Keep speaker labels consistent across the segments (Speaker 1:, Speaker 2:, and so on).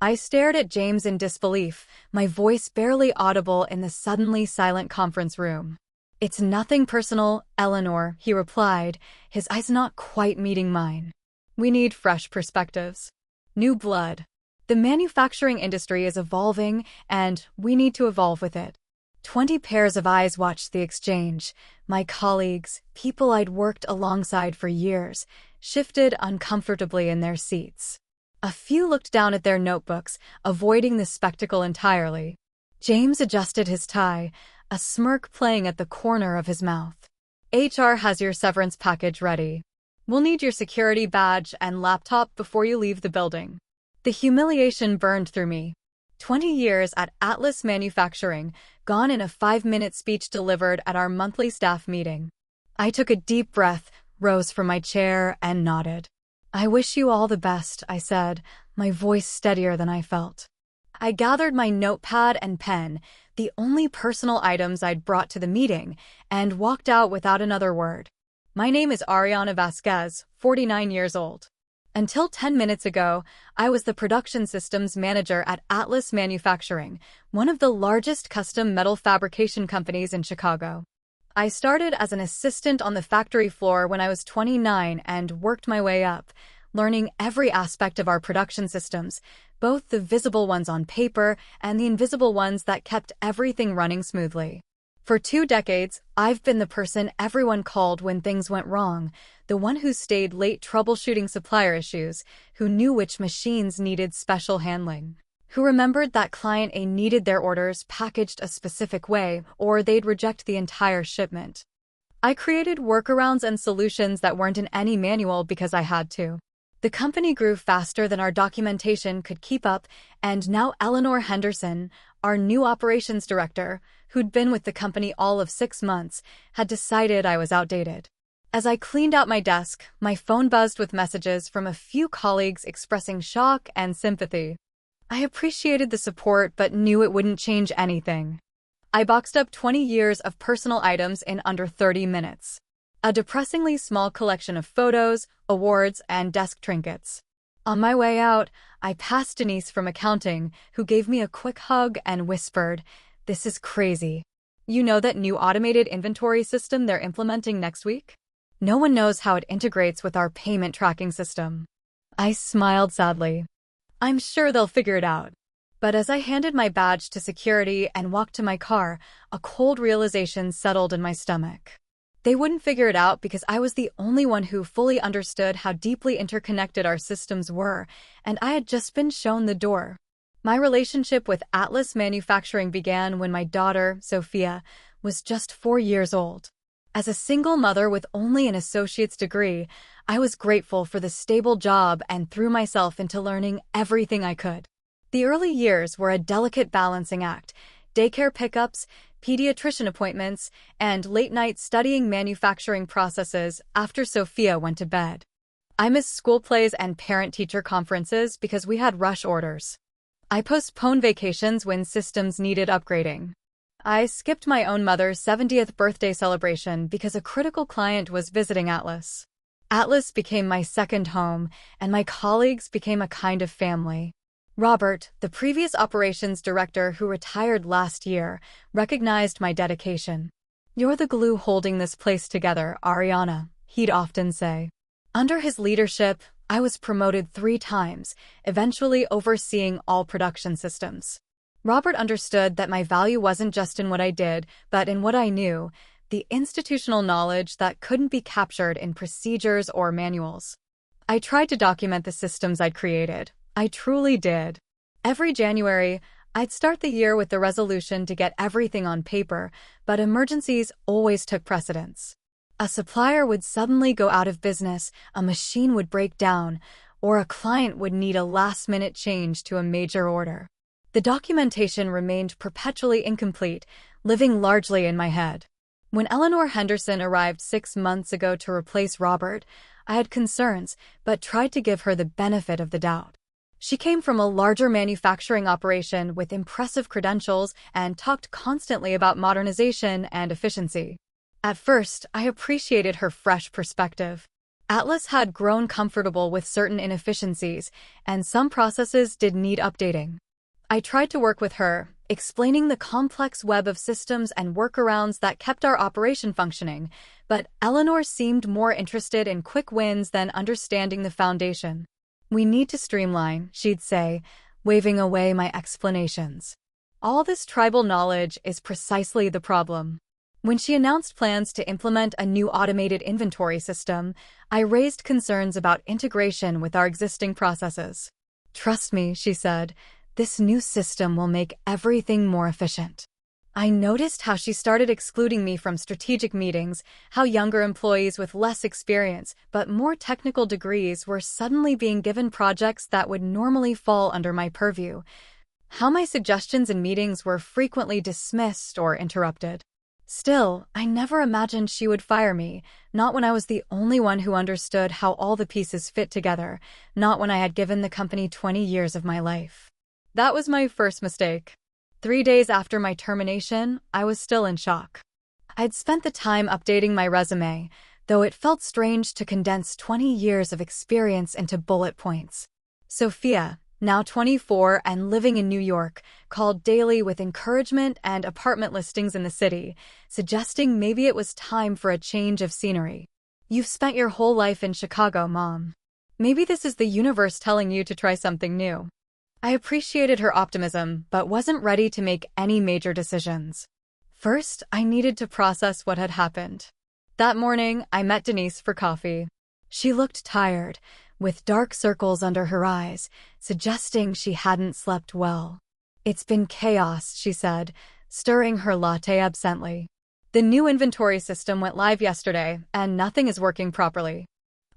Speaker 1: I stared at James in disbelief, my voice barely audible in the suddenly silent conference room. "It's nothing personal, Eleanor," he replied, his eyes not quite meeting mine. "We need fresh perspectives. New blood. The manufacturing industry is evolving, and we need to evolve with it." 20 pairs of eyes watched the exchange. My colleagues, people I'd worked alongside for years, shifted uncomfortably in their seats. A few looked down at their notebooks, avoiding the spectacle entirely. James adjusted his tie, a smirk playing at the corner of his mouth. "HR has your severance package ready. We'll need your security badge and laptop before you leave the building." The humiliation burned through me. 20 years at Atlas Manufacturing, gone in a 5-minute speech delivered at our monthly staff meeting. I took a deep breath, rose from my chair, and nodded. "I wish you all the best," I said, my voice steadier than I felt. I gathered my notepad and pen, the only personal items I'd brought to the meeting, and walked out without another word. My name is Ariana Vasquez, 49 years old. Until 10 minutes ago, I was the production systems manager at Atlas Manufacturing, one of the largest custom metal fabrication companies in Chicago. I started as an assistant on the factory floor when I was 29 and worked my way up, learning every aspect of our production systems, both the visible ones on paper and the invisible ones that kept everything running smoothly. For 2 decades, I've been the person everyone called when things went wrong, the one who stayed late troubleshooting supplier issues, who knew which machines needed special handling, who remembered that client A needed their orders packaged a specific way, or they'd reject the entire shipment. I created workarounds and solutions that weren't in any manual because I had to. The company grew faster than our documentation could keep up, and now Eleanor Henderson, our new operations director, who'd been with the company all of 6 months, had decided I was outdated. As I cleaned out my desk, my phone buzzed with messages from a few colleagues expressing shock and sympathy. I appreciated the support but knew it wouldn't change anything. I boxed up 20 years of personal items in under 30 minutes. A depressingly small collection of photos, awards, and desk trinkets. On my way out, I passed Denise from accounting, who gave me a quick hug and whispered, "This is crazy. You know that new automated inventory system they're implementing next week? No one knows how it integrates with our payment tracking system." I smiled sadly. "I'm sure they'll figure it out." But as I handed my badge to security and walked to my car, a cold realization settled in my stomach. They wouldn't figure it out because I was the only one who fully understood how deeply interconnected our systems were, and I had just been shown the door. My relationship with Atlas Manufacturing began when my daughter, Sophia, was just 4 years old. As a single mother with only an associate's degree, I was grateful for the stable job and threw myself into learning everything I could. The early years were a delicate balancing act: daycare pickups, pediatrician appointments, and late nights studying manufacturing processes after Sophia went to bed. I missed school plays and parent-teacher conferences because we had rush orders. I postponed vacations when systems needed upgrading. I skipped my own mother's 70th birthday celebration because a critical client was visiting Atlas. Atlas became my second home, and my colleagues became a kind of family. Robert, the previous operations director who retired last year, recognized my dedication. "You're the glue holding this place together, Ariana," he'd often say. Under his leadership, I was promoted 3 times, eventually overseeing all production systems. Robert understood that my value wasn't just in what I did, but in what I knew, the institutional knowledge that couldn't be captured in procedures or manuals. I tried to document the systems I'd created. I truly did. Every January, I'd start the year with the resolution to get everything on paper, but emergencies always took precedence. A supplier would suddenly go out of business, a machine would break down, or a client would need a last-minute change to a major order. The documentation remained perpetually incomplete, living largely in my head. When Eleanor Henderson arrived 6 months ago to replace Robert, I had concerns, but tried to give her the benefit of the doubt. She came from a larger manufacturing operation with impressive credentials and talked constantly about modernization and efficiency. At first, I appreciated her fresh perspective. Atlas had grown comfortable with certain inefficiencies, and some processes did need updating. I tried to work with her, explaining the complex web of systems and workarounds that kept our operation functioning, but Eleanor seemed more interested in quick wins than understanding the foundation. "We need to streamline," she'd say, waving away my explanations. All this tribal knowledge is precisely the problem. When she announced plans to implement a new automated inventory system, I raised concerns about integration with our existing processes. "Trust me," she said, "this new system will make everything more efficient." I noticed how she started excluding me from strategic meetings, how younger employees with less experience but more technical degrees were suddenly being given projects that would normally fall under my purview, how my suggestions in meetings were frequently dismissed or interrupted. Still, I never imagined she would fire me, not when I was the only one who understood how all the pieces fit together, not when I had given the company 20 years of my life. That was my first mistake. 3 days after my termination, I was still in shock. I'd spent the time updating my resume, though it felt strange to condense 20 years of experience into bullet points. Sophia, now 24 and living in New York, called daily with encouragement and apartment listings in the city, suggesting maybe it was time for a change of scenery. "You've spent your whole life in Chicago, Mom. Maybe this is the universe telling you to try something new." I appreciated her optimism, but wasn't ready to make any major decisions. First, I needed to process what had happened. That morning, I met Denise for coffee. She looked tired, with dark circles under her eyes, suggesting she hadn't slept well. "It's been chaos," she said, stirring her latte absently. "The new inventory system went live yesterday, and nothing is working properly."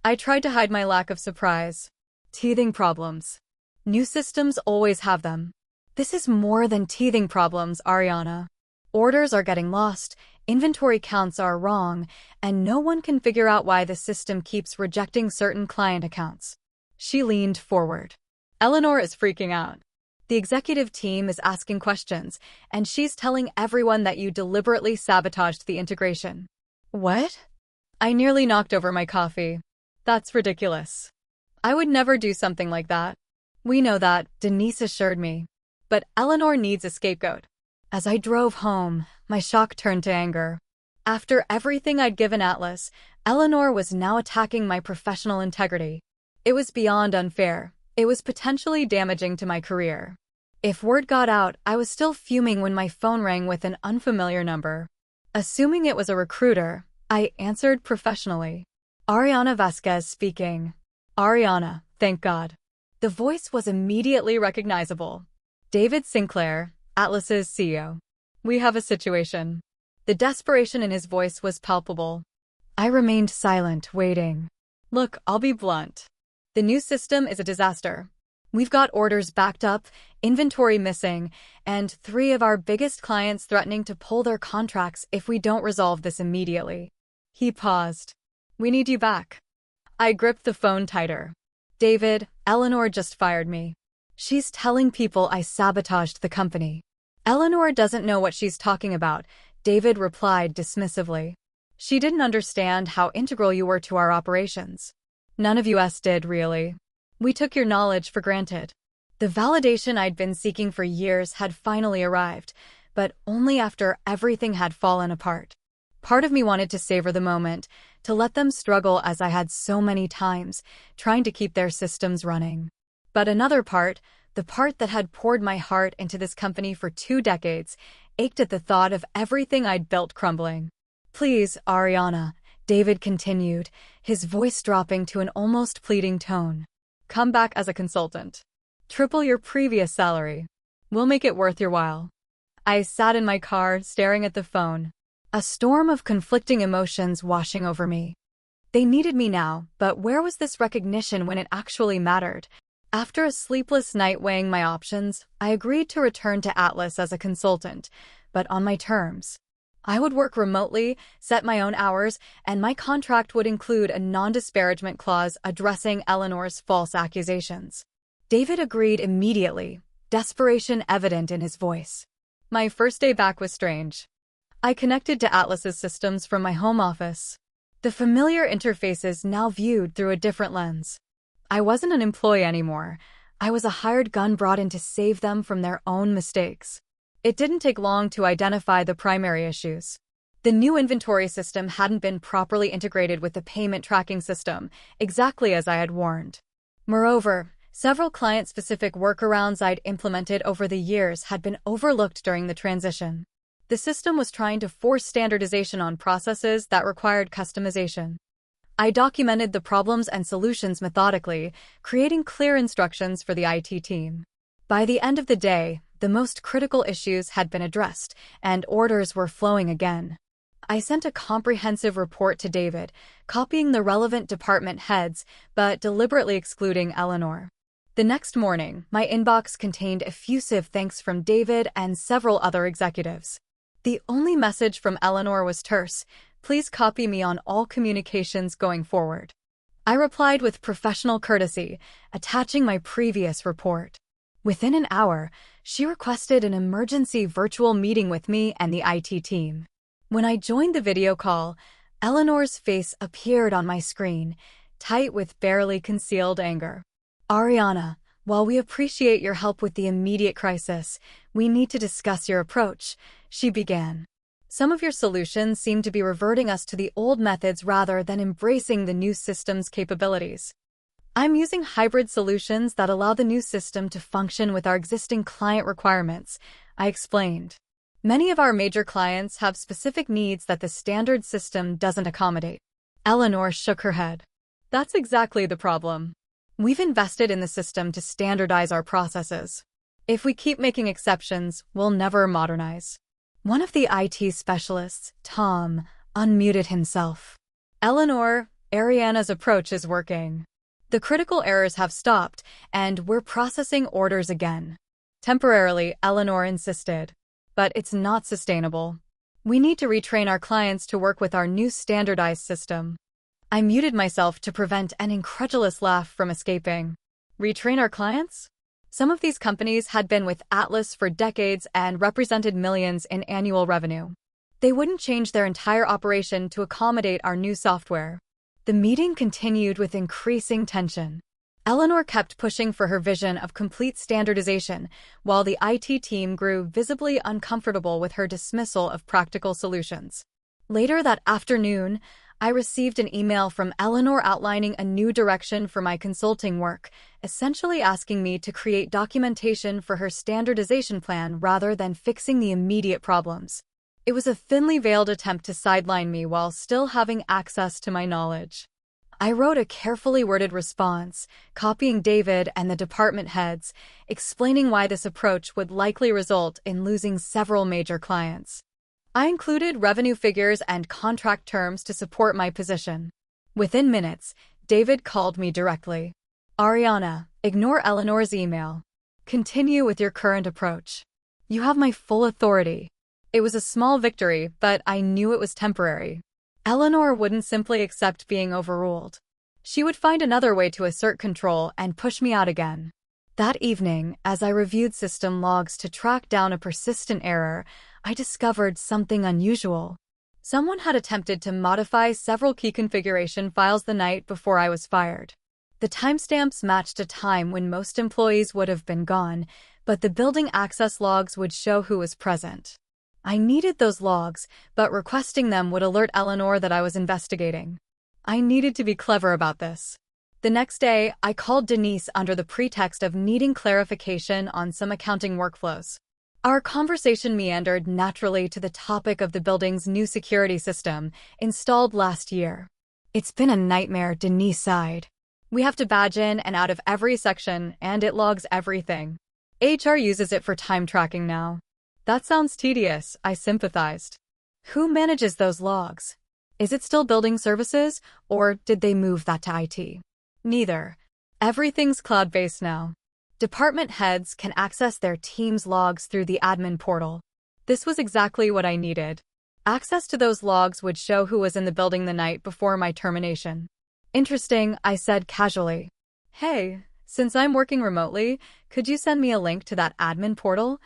Speaker 1: I tried to hide my lack of surprise. "Teething problems. New systems always have them." "This is more than teething problems, Ariana. Orders are getting lost, inventory counts are wrong, and no one can figure out why the system keeps rejecting certain client accounts." She leaned forward. "Eleanor is freaking out. The executive team is asking questions, and she's telling everyone that you deliberately sabotaged the integration." "What?" I nearly knocked over my coffee. "That's ridiculous. I would never do something like that." "We know that," Denise assured me. "But Eleanor needs a scapegoat." As I drove home, my shock turned to anger. After everything I'd given Atlas, Eleanor was now attacking my professional integrity. It was beyond unfair. It was potentially damaging to my career. If word got out, I was still fuming when my phone rang with an unfamiliar number. Assuming it was a recruiter, I answered professionally. "Ariana Vasquez speaking." "Ariana, thank God." The voice was immediately recognizable. "David Sinclair, Atlas's CEO. We have a situation." The desperation in his voice was palpable. I remained silent, waiting. "Look, I'll be blunt. The new system is a disaster. We've got orders backed up, inventory missing, and 3 of our biggest clients threatening to pull their contracts if we don't resolve this immediately." He paused. "We need you back." I gripped the phone tighter. "David, Eleanor just fired me. She's telling people I sabotaged the company." "Eleanor doesn't know what she's talking about," David replied dismissively. "She didn't understand how integral you were to our operations. None of us did, really. We took your knowledge for granted." The validation I'd been seeking for years had finally arrived, but only after everything had fallen apart. Part of me wanted to savor the moment, to let them struggle as I had so many times, trying to keep their systems running. But another part, the part that had poured my heart into this company for 2 decades, ached at the thought of everything I'd built crumbling. "Please, Ariana," David continued, his voice dropping to an almost pleading tone. "Come back as a consultant. Triple your previous salary. We'll make it worth your while." I sat in my car, staring at the phone, a storm of conflicting emotions washing over me. They needed me now, but where was this recognition when it actually mattered? After a sleepless night weighing my options, I agreed to return to Atlas as a consultant, but on my terms. I would work remotely, set my own hours, and my contract would include a non-disparagement clause addressing Eleanor's false accusations. David agreed immediately, desperation evident in his voice. My first day back was strange. I connected to Atlas's systems from my home office. The familiar interfaces now viewed through a different lens. I wasn't an employee anymore. I was a hired gun brought in to save them from their own mistakes. It didn't take long to identify the primary issues. The new inventory system hadn't been properly integrated with the payment tracking system, exactly as I had warned. Moreover, several client-specific workarounds I'd implemented over the years had been overlooked during the transition. The system was trying to force standardization on processes that required customization. I documented the problems and solutions methodically, creating clear instructions for the IT team. By the end of the day, the most critical issues had been addressed, and orders were flowing again. I sent a comprehensive report to David, copying the relevant department heads, but deliberately excluding Eleanor. The next morning, my inbox contained effusive thanks from David and several other executives. The only message from Eleanor was terse: "Please copy me on all communications going forward." I replied with professional courtesy, attaching my previous report. Within an hour, she requested an emergency virtual meeting with me and the IT team. When I joined the video call, Eleanor's face appeared on my screen, tight with barely concealed anger. "Ariana, while we appreciate your help with the immediate crisis, we need to discuss your approach," she began. "Some of your solutions seem to be reverting us to the old methods rather than embracing the new system's capabilities. I'm using hybrid solutions that allow the new system to function with our existing client requirements," I explained. "Many of our major clients have specific needs that the standard system doesn't accommodate." Eleanor shook her head. "That's exactly the problem. We've invested in the system to standardize our processes. If we keep making exceptions, we'll never modernize." One of the IT specialists, Tom, unmuted himself. "Eleanor, Ariana's approach is working. The critical errors have stopped, and we're processing orders again." Temporarily, Eleanor insisted. "But it's not sustainable. We need to retrain our clients to work with our new standardized system." I muted myself to prevent an incredulous laugh from escaping. Retrain our clients? Some of these companies had been with Atlas for decades and represented millions in annual revenue. They wouldn't change their entire operation to accommodate our new software. The meeting continued with increasing tension. Eleanor kept pushing for her vision of complete standardization, while the IT team grew visibly uncomfortable with her dismissal of practical solutions. Later that afternoon, I received an email from Eleanor outlining a new direction for my consulting work, essentially asking me to create documentation for her standardization plan rather than fixing the immediate problems. It was a thinly veiled attempt to sideline me while still having access to my knowledge. I wrote a carefully worded response, copying David and the department heads, explaining why this approach would likely result in losing several major clients. I included revenue figures and contract terms to support my position. Within minutes, David called me directly. "Ariana, ignore Eleanor's email. Continue with your current approach. You have my full authority." It was a small victory, but I knew it was temporary. Eleanor wouldn't simply accept being overruled. She would find another way to assert control and push me out again. That evening, as I reviewed system logs to track down a persistent error, I discovered something unusual. Someone had attempted to modify several key configuration files the night before I was fired. The timestamps matched a time when most employees would have been gone, but the building access logs would show who was present. I needed those logs, but requesting them would alert Eleanor that I was investigating. I needed to be clever about this. The next day, I called Denise under the pretext of needing clarification on some accounting workflows. Our conversation meandered naturally to the topic of the building's new security system, installed last year. "It's been a nightmare," Denise sighed. "We have to badge in and out of every section, and it logs everything. HR uses it for time tracking now." "That sounds tedious," I sympathized. "Who manages those logs? Is it still building services, or did they move that to IT?" "Neither. Everything's cloud-based now. Department heads can access their team's logs through the admin portal." This was exactly what I needed. Access to those logs would show who was in the building the night before my termination. "Interesting," I said casually. "Hey, since I'm working remotely, could you send me a link to that admin portal?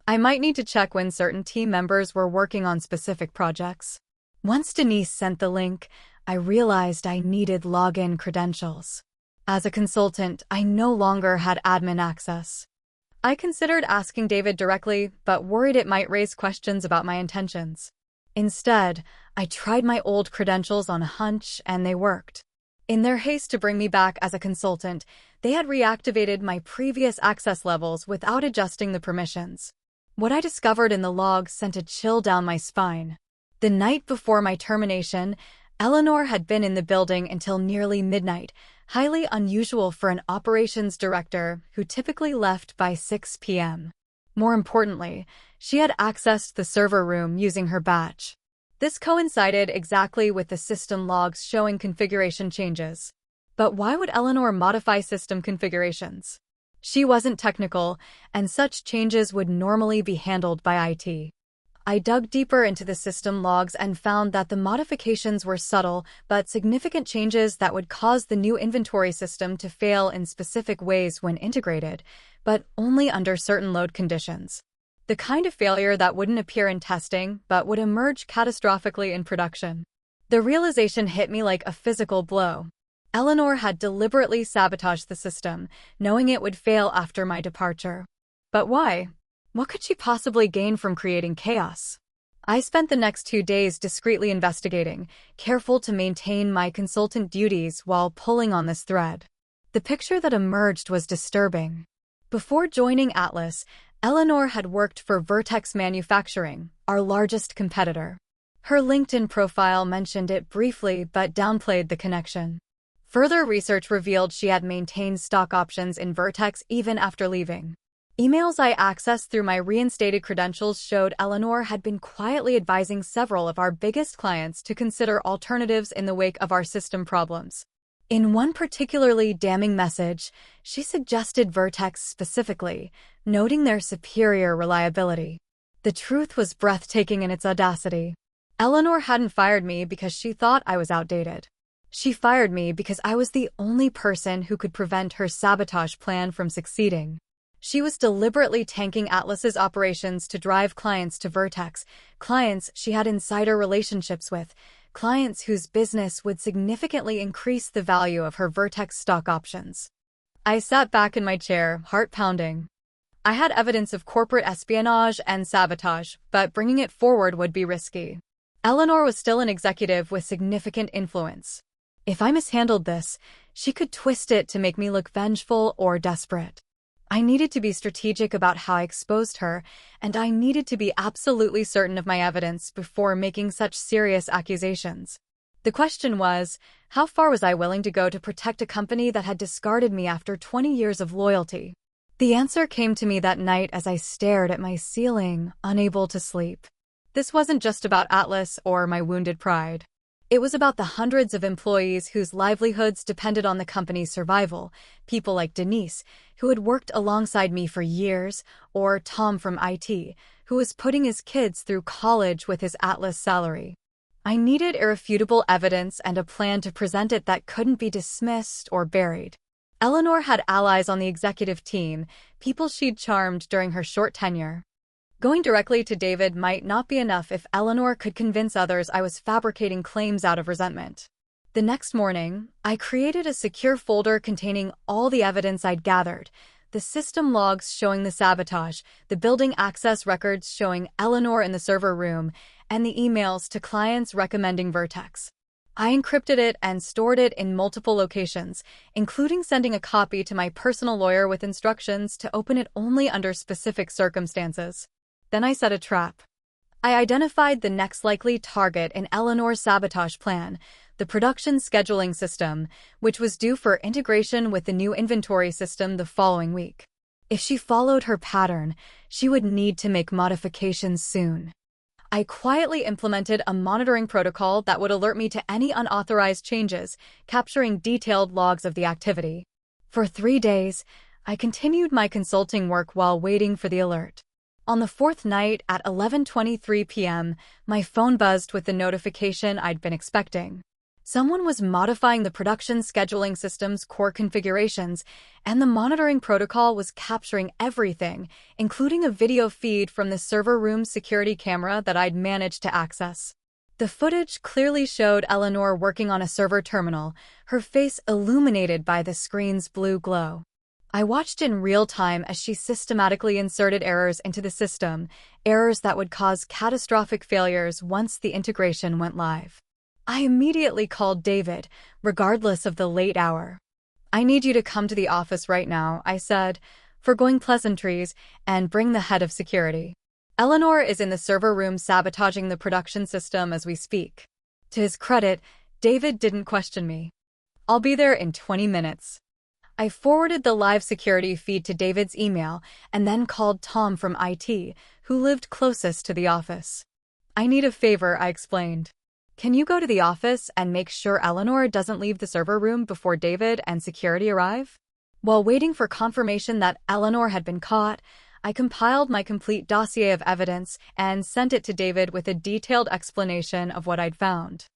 Speaker 1: I might need to check when certain team members were working on specific projects." Once Denise sent the link, I realized I needed login credentials. As a consultant, I no longer had admin access. I considered asking David directly, but worried it might raise questions about my intentions. Instead, I tried my old credentials on a hunch, and they worked. In their haste to bring me back as a consultant, they had reactivated my previous access levels without adjusting the permissions. What I discovered in the logs sent a chill down my spine. The night before my termination, Eleanor had been in the building until nearly midnight, highly unusual for an operations director who typically left by 6 p.m. More importantly, she had accessed the server room using her badge. This coincided exactly with the system logs showing configuration changes. But why would Eleanor modify system configurations? She wasn't technical, and such changes would normally be handled by IT. I dug deeper into the system logs and found that the modifications were subtle but significant changes that would cause the new inventory system to fail in specific ways when integrated, but only under certain load conditions. The kind of failure that wouldn't appear in testing but would emerge catastrophically in production. The realization hit me like a physical blow. Eleanor had deliberately sabotaged the system, knowing it would fail after my departure. But why? What could she possibly gain from creating chaos? I spent the next 2 days discreetly investigating, careful to maintain my consultant duties while pulling on this thread. The picture that emerged was disturbing. Before joining Atlas, Eleanor had worked for Vertex Manufacturing, our largest competitor. Her LinkedIn profile mentioned it briefly but downplayed the connection. Further research revealed she had maintained stock options in Vertex even after leaving. Emails I accessed through my reinstated credentials showed Eleanor had been quietly advising several of our biggest clients to consider alternatives in the wake of our system problems. In one particularly damning message, she suggested Vertex specifically, noting their superior reliability. The truth was breathtaking in its audacity. Eleanor hadn't fired me because she thought I was outdated. She fired me because I was the only person who could prevent her sabotage plan from succeeding. She was deliberately tanking Atlas's operations to drive clients to Vertex, clients she had insider relationships with, clients whose business would significantly increase the value of her Vertex stock options. I sat back in my chair, heart pounding. I had evidence of corporate espionage and sabotage, but bringing it forward would be risky. Eleanor was still an executive with significant influence. If I mishandled this, she could twist it to make me look vengeful or desperate. I needed to be strategic about how I exposed her, and I needed to be absolutely certain of my evidence before making such serious accusations. The question was, how far was I willing to go to protect a company that had discarded me after 20 years of loyalty? The answer came to me that night as I stared at my ceiling, unable to sleep. This wasn't just about Atlas or my wounded pride. It was about the hundreds of employees whose livelihoods depended on the company's survival, people like Denise, who had worked alongside me for years, or Tom from IT, who was putting his kids through college with his Atlas salary. I needed irrefutable evidence and a plan to present it that couldn't be dismissed or buried. Eleanor had allies on the executive team, people she'd charmed during her short tenure. Going directly to David might not be enough if Eleanor could convince others I was fabricating claims out of resentment. The next morning, I created a secure folder containing all the evidence I'd gathered, the system logs showing the sabotage, the building access records showing Eleanor in the server room, and the emails to clients recommending Vertex. I encrypted it and stored it in multiple locations, including sending a copy to my personal lawyer with instructions to open it only under specific circumstances. Then I set a trap. I identified the next likely target in Eleanor's sabotage plan, the production scheduling system, which was due for integration with the new inventory system the following week. If she followed her pattern, she would need to make modifications soon. I quietly implemented a monitoring protocol that would alert me to any unauthorized changes, capturing detailed logs of the activity. For 3 days, I continued my consulting work while waiting for the alert. On the 4th night at 11:23 p.m., my phone buzzed with the notification I'd been expecting. Someone was modifying the production scheduling system's core configurations, and the monitoring protocol was capturing everything, including a video feed from the server room security camera that I'd managed to access. The footage clearly showed Eleanor working on a server terminal, her face illuminated by the screen's blue glow. I watched in real time as she systematically inserted errors into the system, errors that would cause catastrophic failures once the integration went live. I immediately called David, regardless of the late hour. "I need you to come to the office right now," I said, foregoing pleasantries, "and bring the head of security. Eleanor is in the server room sabotaging the production system as we speak." To his credit, David didn't question me. "I'll be there in 20 minutes. I forwarded the live security feed to David's email and then called Tom from IT, who lived closest to the office. "I need a favor," I explained. "Can you go to the office and make sure Eleanor doesn't leave the server room before David and security arrive?" While waiting for confirmation that Eleanor had been caught, I compiled my complete dossier of evidence and sent it to David with a detailed explanation of what I'd found.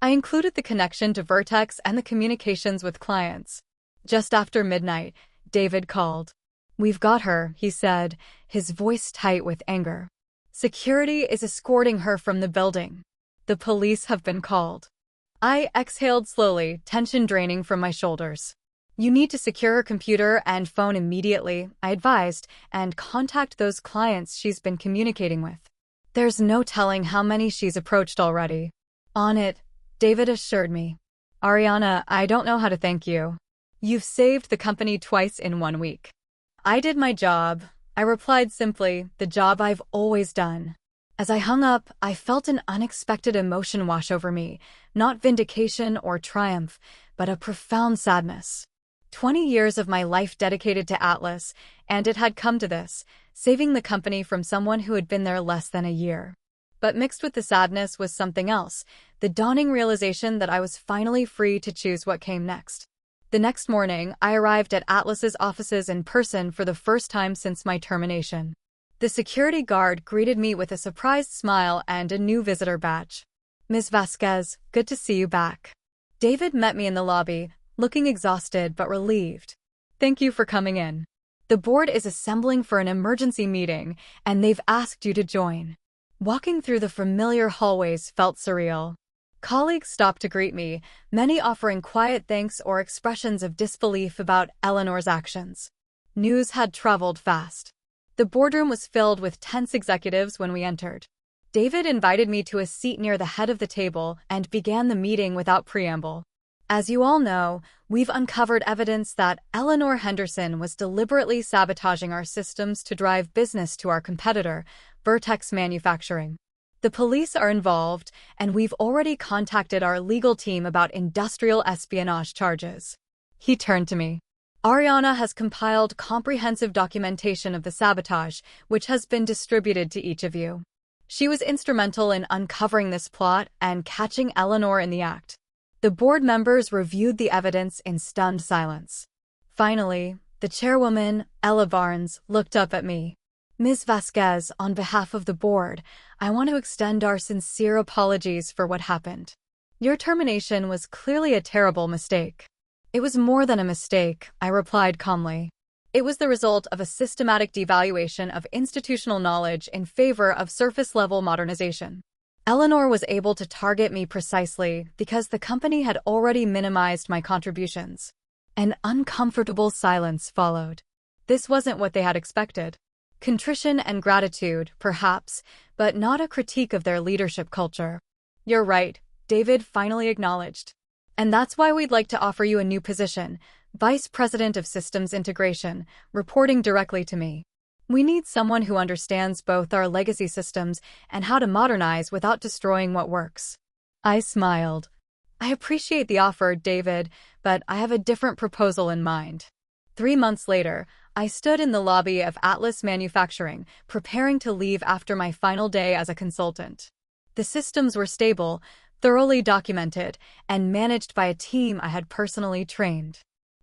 Speaker 1: I included the connection to Vertex and the communications with clients. Just after midnight, David called. "We've got her," he said, his voice tight with anger. "Security is escorting her from the building. The police have been called." I exhaled slowly, tension draining from my shoulders. "You need to secure her computer and phone immediately," I advised, "and contact those clients she's been communicating with. There's no telling how many she's approached already." "On it," David assured me. "Ariana, I don't know how to thank you. You've saved the company twice in 1 week." "I did my job," I replied simply, "the job I've always done." As I hung up, I felt an unexpected emotion wash over me, not vindication or triumph, but a profound sadness. 20 years of my life dedicated to Atlas, and it had come to this, saving the company from someone who had been there less than a year. But mixed with the sadness was something else, the dawning realization that I was finally free to choose what came next. The next morning, I arrived at Atlas's offices in person for the first time since my termination. The security guard greeted me with a surprised smile and a new visitor badge. "Ms. Vasquez, good to see you back." David met me in the lobby, looking exhausted but relieved. "Thank you for coming in. The board is assembling for an emergency meeting, and they've asked you to join." Walking through the familiar hallways felt surreal. Colleagues stopped to greet me, many offering quiet thanks or expressions of disbelief about Eleanor's actions. News had traveled fast. The boardroom was filled with tense executives when we entered. David invited me to a seat near the head of the table and began the meeting without preamble. "As you all know, we've uncovered evidence that Eleanor Henderson was deliberately sabotaging our systems to drive business to our competitor, Vertex Manufacturing. The police are involved, and we've already contacted our legal team about industrial espionage charges." He turned to me. "Ariana has compiled comprehensive documentation of the sabotage, which has been distributed to each of you. She was instrumental in uncovering this plot and catching Eleanor in the act." The board members reviewed the evidence in stunned silence. Finally, the chairwoman, Ella Barnes, looked up at me. "Ms. Vasquez, on behalf of the board, I want to extend our sincere apologies for what happened. Your termination was clearly a terrible mistake." "It was more than a mistake," I replied calmly. "It was the result of a systematic devaluation of institutional knowledge in favor of surface-level modernization. Eleanor was able to target me precisely because the company had already minimized my contributions." An uncomfortable silence followed. This wasn't what they had expected. Contrition and gratitude, perhaps, but not a critique of their leadership culture. "You're right," David finally acknowledged. "And that's why we'd like to offer you a new position, Vice President of Systems Integration, reporting directly to me. We need someone who understands both our legacy systems and how to modernize without destroying what works." I smiled. "I appreciate the offer, David, but I have a different proposal in mind." 3 months later, I stood in the lobby of Atlas Manufacturing, preparing to leave after my final day as a consultant. The systems were stable, thoroughly documented, and managed by a team I had personally trained.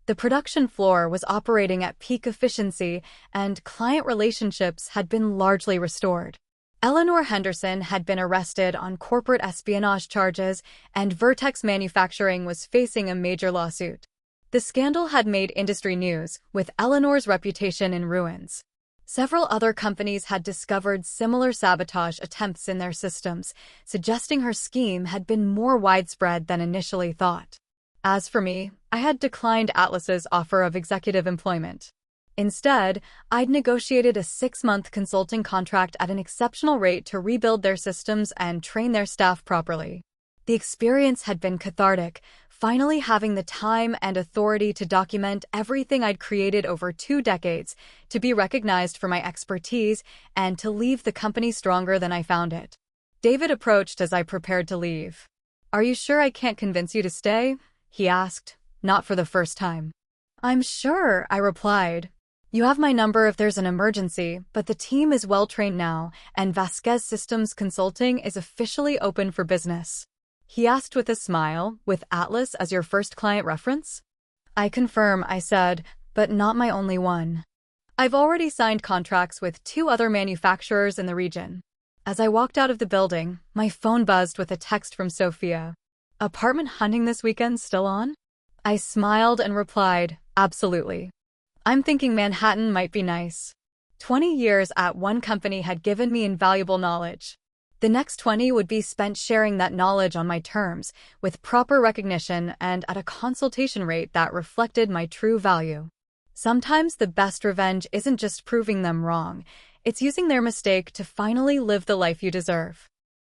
Speaker 1: The production floor was operating at peak efficiency, and client relationships had been largely restored. Eleanor Henderson had been arrested on corporate espionage charges, and Vertex Manufacturing was facing a major lawsuit. The scandal had made industry news, with Eleanor's reputation in ruins. Several other companies had discovered similar sabotage attempts in their systems, suggesting her scheme had been more widespread than initially thought. As for me, I had declined Atlas's offer of executive employment. Instead, I'd negotiated a 6-month consulting contract at an exceptional rate to rebuild their systems and train their staff properly. The experience had been cathartic, finally having the time and authority to document everything I'd created over 2 decades, to be recognized for my expertise, and to leave the company stronger than I found it. David approached as I prepared to leave. "Are you sure I can't convince you to stay?" he asked, not for the first time. "I'm sure," I replied. "You have my number if there's an emergency, but the team is well-trained now, and Vasquez Systems Consulting is officially open for business." He asked with a smile, "With Atlas as your first client reference?" "I confirm," I said, "but not my only one. I've already signed contracts with 2 other manufacturers in the region." As I walked out of the building, my phone buzzed with a text from Sophia. "Apartment hunting this weekend still on?" I smiled and replied, "Absolutely. I'm thinking Manhattan might be nice." 20 years at one company had given me invaluable knowledge. The next 20 would be spent sharing that knowledge on my terms, with proper recognition and at a consultation rate that reflected my true value. Sometimes the best revenge isn't just proving them wrong, it's using their mistake to finally live the life you deserve.